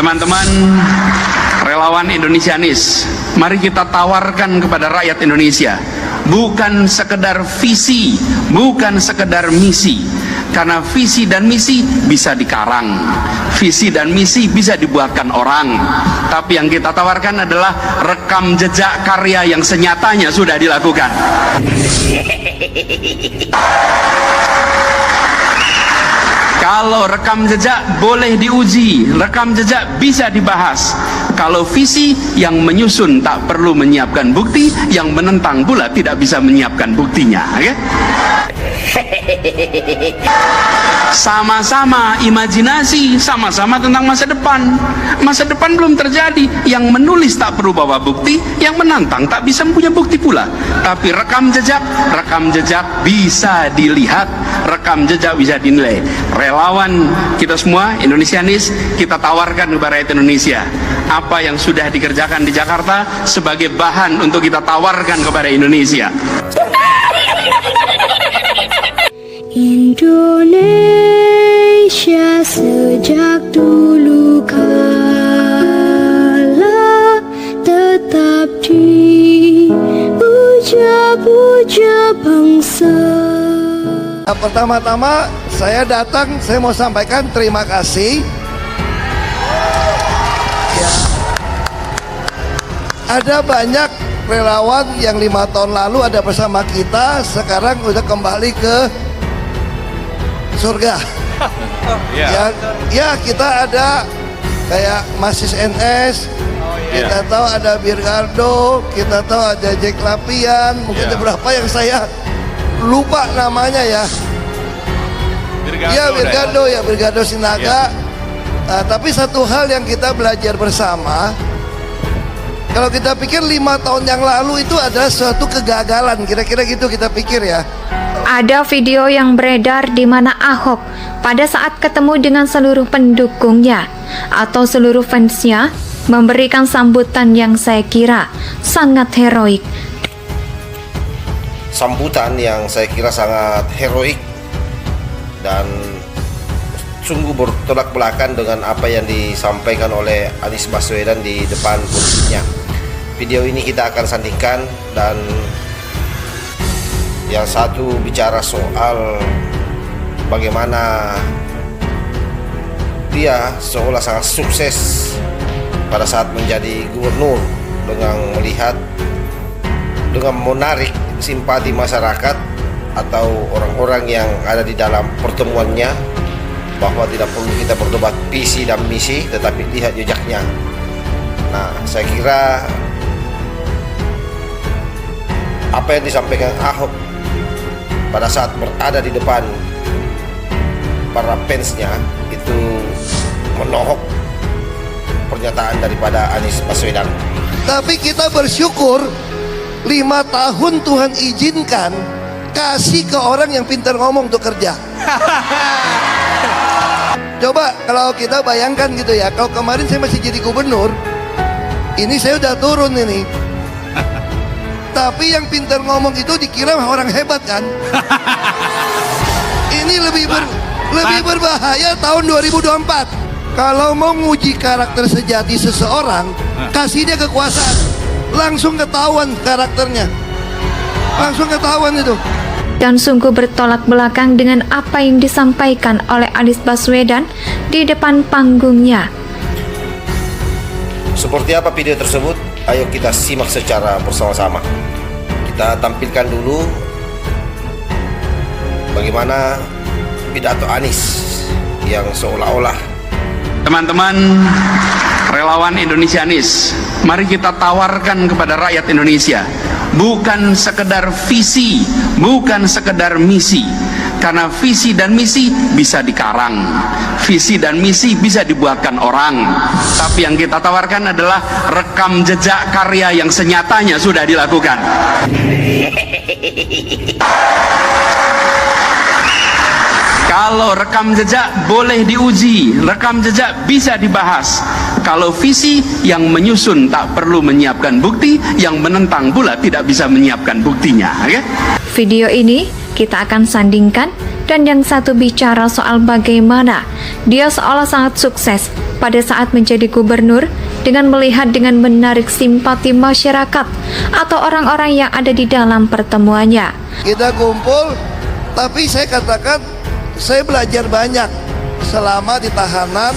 Teman-teman relawan Indonesianis, mari kita tawarkan kepada rakyat Indonesia bukan sekedar visi, bukan sekedar misi. Karena visi dan misi bisa dikarang, visi dan misi bisa dibuatkan orang. Tapi yang kita tawarkan adalah rekam jejak karya yang senyatanya sudah dilakukan. Kalau rekam jejak boleh diuji, rekam jejak bisa dibahas. Kalau visi yang menyusun tak perlu menyiapkan bukti, yang menentang pula tidak bisa menyiapkan buktinya. Okay? Sama-sama imajinasi, sama-sama tentang masa depan. Masa depan belum terjadi. Yang menulis tak perlu bawa bukti, yang menantang tak bisa punya bukti pula. Tapi rekam jejak bisa dilihat, rekam jejak bisa dinilai. Relawan kita semua Indonesianis, kita tawarkan kepada rakyat Indonesia apa yang sudah dikerjakan di Jakarta sebagai bahan untuk kita tawarkan kepada Indonesia. Indonesia sejak dulu kala tetap dipuja-puja bangsa. Pertama-tama saya datang, saya mau sampaikan terima kasih. Ya. Ada banyak relawan yang 5 tahun lalu ada bersama kita, sekarang udah kembali ke surga. Ya kita ada kayak Masis NS, kita tahu ada Birgardo, kita tahu ada Jack Lapian, mungkin ada berapa yang saya lupa namanya ya. Birgardo Sinaga. Nah, tapi satu hal yang kita belajar bersama, kalau kita pikir 5 tahun yang lalu itu adalah suatu kegagalan, kira-kira gitu kita pikir ya. Ada video yang beredar di mana Ahok pada saat ketemu dengan seluruh pendukungnya atau seluruh fansnya memberikan sambutan yang saya kira sangat heroik. Sambutan yang saya kira sangat heroik dan sungguh bertolak belakang dengan apa yang disampaikan oleh Anies Baswedan di depan publiknya. Video ini kita akan sandingkan, dan yang satu bicara soal bagaimana dia seolah sangat sukses pada saat menjadi gubernur dengan melihat, dengan menarik simpati masyarakat atau orang-orang yang ada di dalam pertemuannya, bahwa tidak perlu kita berdebat visi dan misi, tetapi lihat jejaknya. Nah, saya kira apa yang disampaikan Ahok pada saat berada di depan para fansnya itu menohok pernyataan daripada Anies Baswedan. Tapi kita bersyukur 5 tahun Tuhan izinkan kasih ke orang yang pintar ngomong untuk kerja. Coba kalau kita bayangkan gitu ya, kalau kemarin saya masih jadi gubernur, ini saya udah turun ini. Tapi yang pintar ngomong itu dikira orang hebat kan? Ini lebih berbahaya tahun 2024. Kalau mau nguji karakter sejati seseorang, kasih dia kekuasaan, langsung ketahuan karakternya, langsung ketahuan itu. Dan sungguh bertolak belakang dengan apa yang disampaikan oleh Anies Baswedan di depan panggungnya. Seperti apa video tersebut? Ayo kita simak secara bersama-sama. Kita tampilkan dulu bagaimana pidato Anies yang seolah-olah. Teman-teman relawan Indonesianis, mari kita tawarkan kepada rakyat Indonesia bukan sekedar visi, bukan sekedar misi. Karena visi dan misi bisa dikarang, visi dan misi bisa dibuatkan orang. Tapi yang kita tawarkan adalah rekam jejak karya yang senyatanya sudah dilakukan. Kalau rekam jejak boleh diuji, rekam jejak bisa dibahas. Kalau visi yang menyusun tak perlu menyiapkan bukti, yang menentang pula tidak bisa menyiapkan buktinya. Okay? Video ini kita akan sandingkan dan yang satu bicara soal bagaimana dia seolah sangat sukses pada saat menjadi gubernur dengan melihat dengan menarik simpati masyarakat atau orang-orang yang ada di dalam pertemuannya. Kita kumpul, tapi saya katakan saya belajar banyak selama di tahanan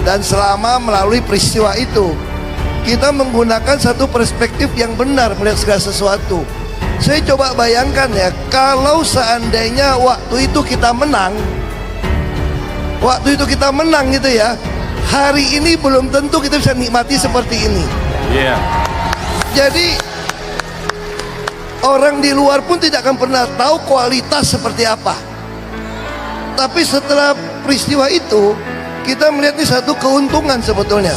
dan selama melalui peristiwa itu. Kita menggunakan satu perspektif yang benar melihat segala sesuatu. Saya coba bayangkan ya, kalau seandainya waktu itu kita menang gitu ya, hari ini belum tentu kita bisa nikmati seperti ini. Jadi orang di luar pun tidak akan pernah tahu kualitas seperti apa. Tapi setelah peristiwa itu, kita melihat ini satu keuntungan sebetulnya.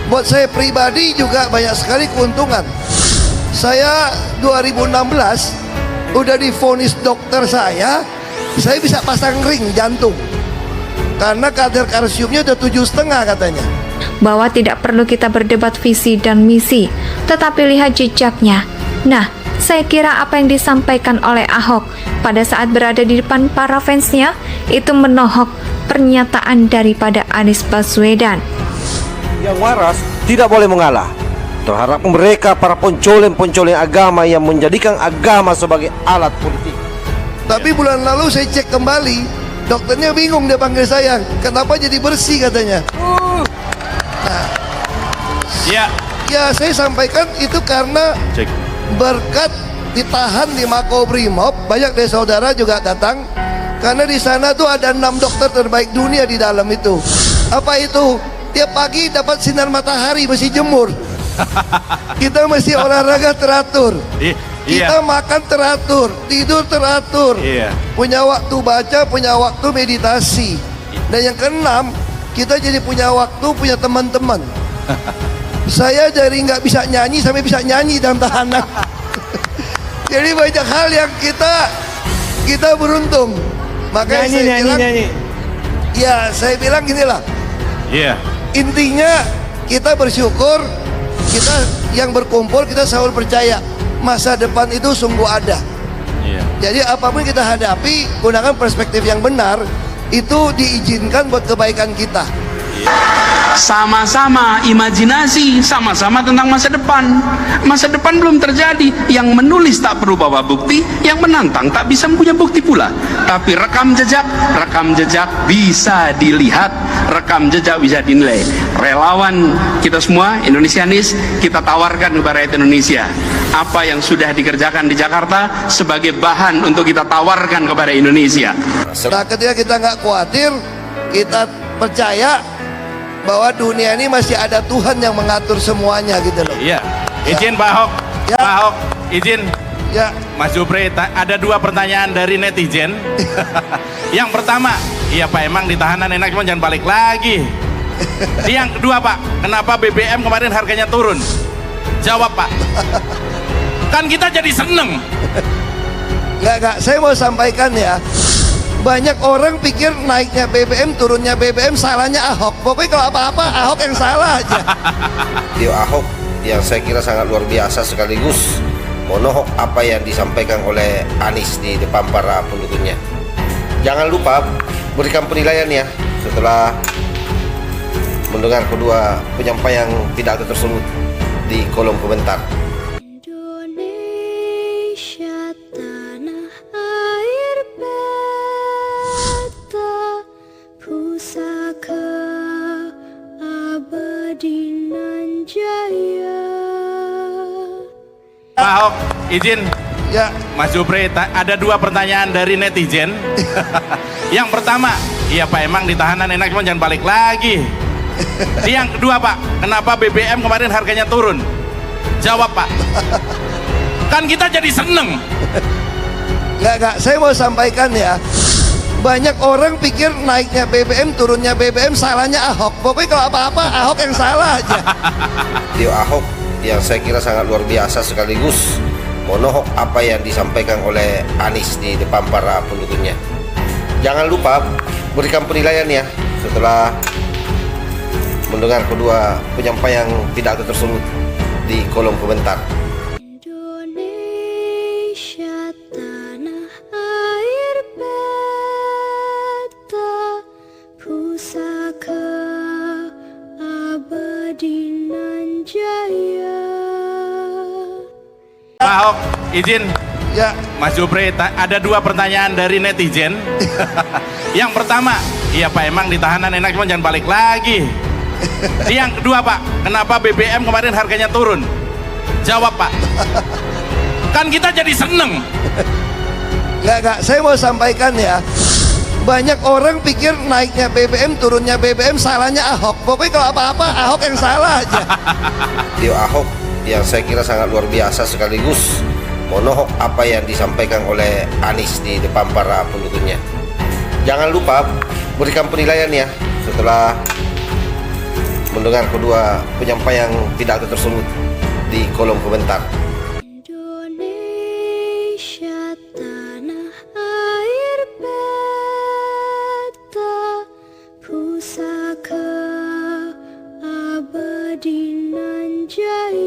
Buat saya pribadi juga banyak sekali keuntungan. Saya 2016 udah divonis dokter saya bisa pasang ring jantung karena kadar kalsiumnya udah 7,5 katanya. Bahwa tidak perlu kita berdebat visi dan misi, tetapi lihat jejaknya. Nah, saya kira apa yang disampaikan oleh Ahok pada saat berada di depan para fansnya itu menohok pernyataan daripada Anies Baswedan. Yang waras tidak boleh mengalah terhadap mereka para poncolin-poncolin agama yang menjadikan agama sebagai alat politik. Tapi bulan lalu saya cek kembali, dokternya bingung, dia panggil saya, kenapa jadi bersih katanya. Nah, ya saya sampaikan itu karena berkat ditahan di Makobrimob, banyak dari saudara juga datang karena di sana tuh ada 6 dokter terbaik dunia di dalam itu. Apa itu? Tiap pagi dapat sinar matahari, mesti jemur. Kita mesti olahraga teratur. Kita makan teratur, tidur teratur. Punya waktu baca, punya waktu meditasi. Dan yang keenam, kita jadi punya waktu, punya teman-teman. Saya dari nggak bisa nyanyi sampai bisa nyanyi dalam tahanan. Jadi banyak hal yang kita beruntung. Makanya saya bilang ginilah. Intinya kita bersyukur, kita yang berkumpul kita selalu percaya masa depan itu sungguh ada. Jadi apapun kita hadapi, gunakan perspektif yang benar, itu diizinkan buat kebaikan kita. Sama-sama imajinasi, sama-sama tentang masa depan. Masa depan belum terjadi. Yang menulis tak perlu bawa bukti, yang menantang tak bisa punya bukti pula. Tapi rekam jejak bisa dilihat, rekam jejak bisa dinilai. Relawan kita semua, Indonesianis, kita tawarkan kepada rakyat Indonesia apa yang sudah dikerjakan di Jakarta sebagai bahan untuk kita tawarkan kepada Indonesia. Nah, ketika kita nggak khawatir, kita percaya bahwa dunia ini masih ada Tuhan yang mengatur semuanya gitu loh. Izin Pak Ahok. Pak Ahok, izin. Mas Jupri, ada 2 pertanyaan dari netizen. Yang pertama, iya Pak, emang ditahanan enak cuma jangan balik lagi. Yang kedua Pak, kenapa BBM kemarin harganya turun? Jawab Pak. Kan kita jadi seneng. Enggak, saya mau sampaikan ya. Banyak orang pikir naiknya BBM, turunnya BBM, salahnya Ahok. Pokoknya kalau apa-apa Ahok yang salah aja. Video Ahok yang saya kira sangat luar biasa sekaligus menohok apa yang disampaikan oleh Anies di depan para pendukungnya. Jangan lupa berikan penilaian ya setelah mendengar kedua penyampaian pidato tersebut di kolom komentar. Indonesia tanah air beta, pusaka abadi nan jaya. Pak Ahok, izin. Mas Jupri, ada 2 pertanyaan dari netizen. Yang pertama, iya Pak, emang ditahanan enak cuma jangan balik lagi. Yang kedua Pak, kenapa BBM kemarin harganya turun? Jawab Pak. Kan kita jadi seneng. Enggak, saya mau sampaikan ya. Banyak orang pikir naiknya BBM, turunnya BBM, salahnya Ahok. Pokoknya kalau apa-apa Ahok yang salah aja. Video Ahok yang saya kira sangat luar biasa sekaligus menohok apa yang disampaikan oleh Anies di depan para pendukungnya. Jangan lupa berikan penilaian ya setelah mendengar kedua penyampaian pidato tersebut di kolom komentar. Indonesia tanah air beta. abadi nan jaya. Pak Ahok, izin. Ya. Mas Jupri, ada dua pertanyaan dari netizen. Yang pertama, iya Pak, emang di tahanan enak, cuma jangan balik lagi. Yang kedua Pak, kenapa BBM kemarin harganya turun? Jawab Pak. Kan kita jadi seneng. Enggak, saya mau sampaikan ya. Banyak orang pikir naiknya BBM, turunnya BBM, salahnya Ahok. Pokoknya kalau apa-apa Ahok yang salah aja. Video Ahok yang saya kira sangat luar biasa sekaligus monohok apa yang disampaikan oleh Anies di depan para pendukungnya. Jangan lupa berikan penilaian ya setelah mendengar kedua penyampaian pidato tersebut di kolom komentar. Indonesia tanah air beta, pusaka abadi nan jaya.